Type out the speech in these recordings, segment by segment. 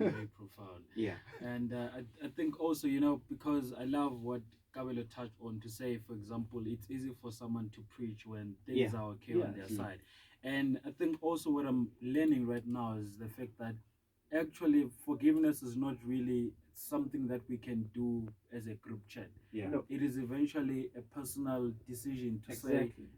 very profound. Yeah. And I think also, because I love what Kabelo touched on to say, for example, it's easy for someone to preach when things Yeah. are okay Yeah. on their side. And I think also what I'm learning right now is the fact that actually forgiveness is not really something that we can do as a group chat. Yeah. No. It is eventually a personal decision to say, Exactly.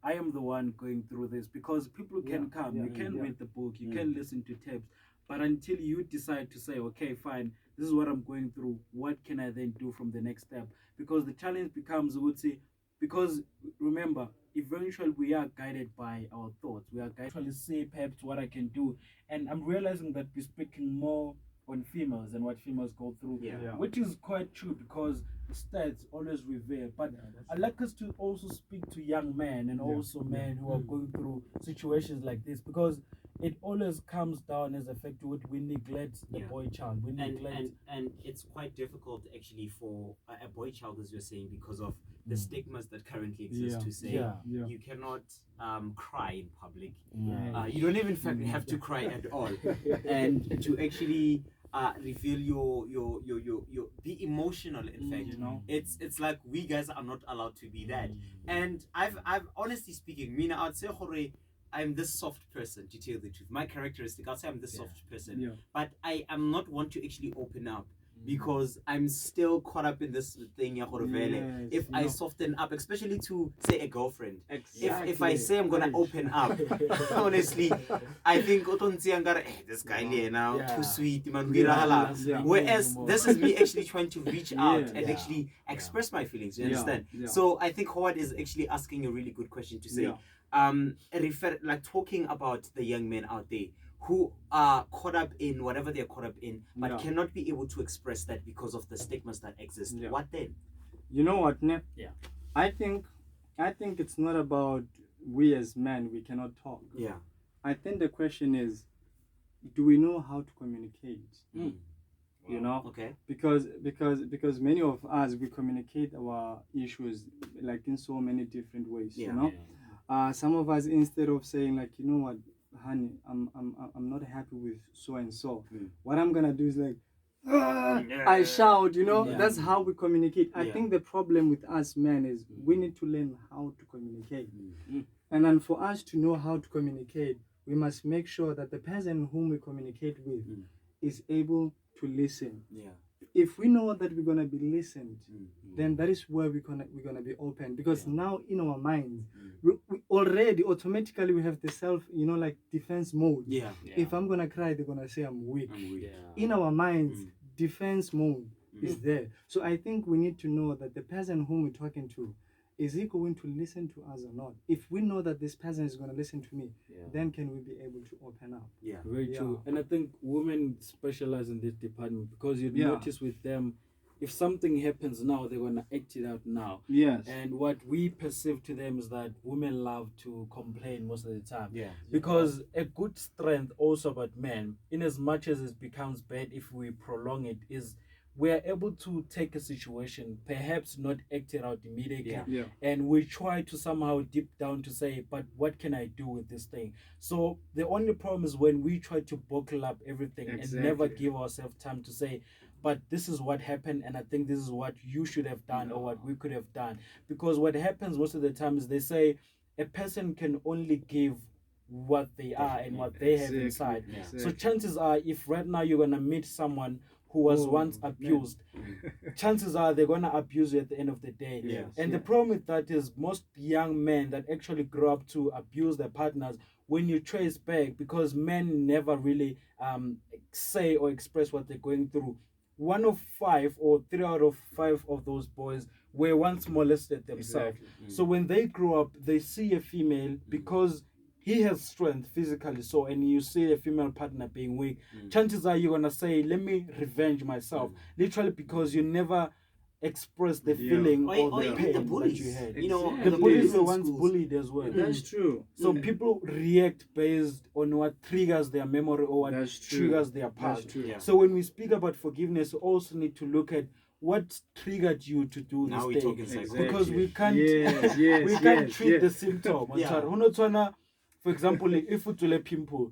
I am the one going through this, because people can Yeah, come, yeah, you can yeah. read the book, you can listen to tapes, but until you decide to say, okay, fine, this is what I'm going through, what can I then do from the next step? Because the challenge becomes, I would say, because remember, eventually we are guided by our thoughts. We are guided actually say perhaps what I can do, and I'm realizing that we're speaking more on females and what females go through, Yeah. Yeah. which is quite true because stats always reveal. But I'd like us to also speak to young men and also men who are going through situations like this, because it always comes down as a fact to what we neglect the Yeah. boy child. We And, neglect. and it's quite difficult actually for a boy child, as you're saying, because of the stigmas that currently exist, Yeah. to say Yeah. Yeah. you cannot cry in public. Yeah. You don't even have to cry at all, and to actually reveal your be emotional. In fact, it's like we guys are not allowed to be that. And I've honestly speaking, Mina, I'd say I'm this soft person, to tell the truth. My characteristic, I'll say I'm this soft person, Yeah. but I am not one to actually open up, because I'm still caught up in this thing. Yes, If I soften up, especially to say a girlfriend, Exactly. if I say I'm gonna open up, honestly, I think this guy now too sweet, man. Yeah. Whereas this is me actually trying to reach out and Yeah. actually express my feelings. You Yeah. understand? Yeah. So I think Howard is actually asking a really good question to say, talking about the young men out there who are caught up in whatever they're caught up in, but cannot be able to express that because of the stigmas that exist. Yeah. What then? You know what, Ne? Yeah. I think it's not about we as men we cannot talk. Yeah. I think the question is, do we know how to communicate? You know, Okay. because many of us we communicate our issues like in so many different ways. Yeah. You know, some of us, instead of saying like, you know what, honey, I'm not happy with so and so. What I'm gonna do is like, I shout. You know, that's how we communicate. I think the problem with us men is we need to learn how to communicate. And then for us to know how to communicate, we must make sure that the person whom we communicate with is able to listen. Yeah. If we know that we're gonna be listened, then that is where we're gonna be open. Because now in our minds, we already automatically we have the self, like defense mode. Yeah. If I'm gonna cry, they're gonna say I'm weak. Yeah. In our minds, defense mode is there. So I think we need to know that the person whom we're talking to, is he going to listen to us or not? If we know that this person is going to listen to me, then can we be able to open up? Yeah. Very true. And I think women specialize in this department, because you notice with them, if something happens now, they're going to act it out now. Yes. And what we perceive to them is that women love to complain most of the time. Yeah. Because a good strength also about men, in as much as it becomes bad if we prolong it, is we are able to take a situation, perhaps not act it out immediately, Yeah. and we try to somehow deep down to say, but what can I do with this thing? So the only problem is when we try to buckle up everything and never give ourselves time to say, but this is what happened, and I think this is what you should have done or what we could have done. Because what happens most of the time is they say a person can only give what they are and what they have inside. So chances are, if right now you're going to meet someone who was once abused, chances are they're going to abuse you at the end of the day. And the problem with that is most young men that actually grow up to abuse their partners, when you trace back, because men never really say or express what they're going through, 1 of 5 or 3 out of 5 of those boys were once molested themselves. So when they grow up, they see a female, because he has strength physically, so, and you see a female partner being weak, chances are you're gonna say, let me revenge myself, literally, because you never express the feeling or the pain that you had. The bullies were once bullied as well. That's true. So people react based on what triggers their memory or what triggers their past. So when we speak about forgiveness, we also need to look at what triggered you to do Now this we're thing, talking because we can't Yes, treat the symptom. for example, if it's a pimple,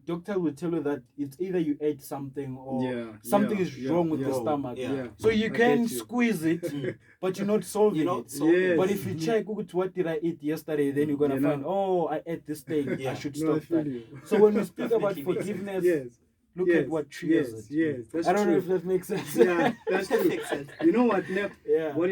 doctor will tell you that it's either you ate something or something is wrong with the stomach. So you can squeeze it, but you're not solving it. But if you check what did I eat yesterday, then you're gonna find, oh, I ate this thing. I should stop that. So when we speak about forgiveness, look at what triggers it. Yes, that's I don't true. know if that makes sense. Yeah, that's true. You know what, Nep? Yeah. What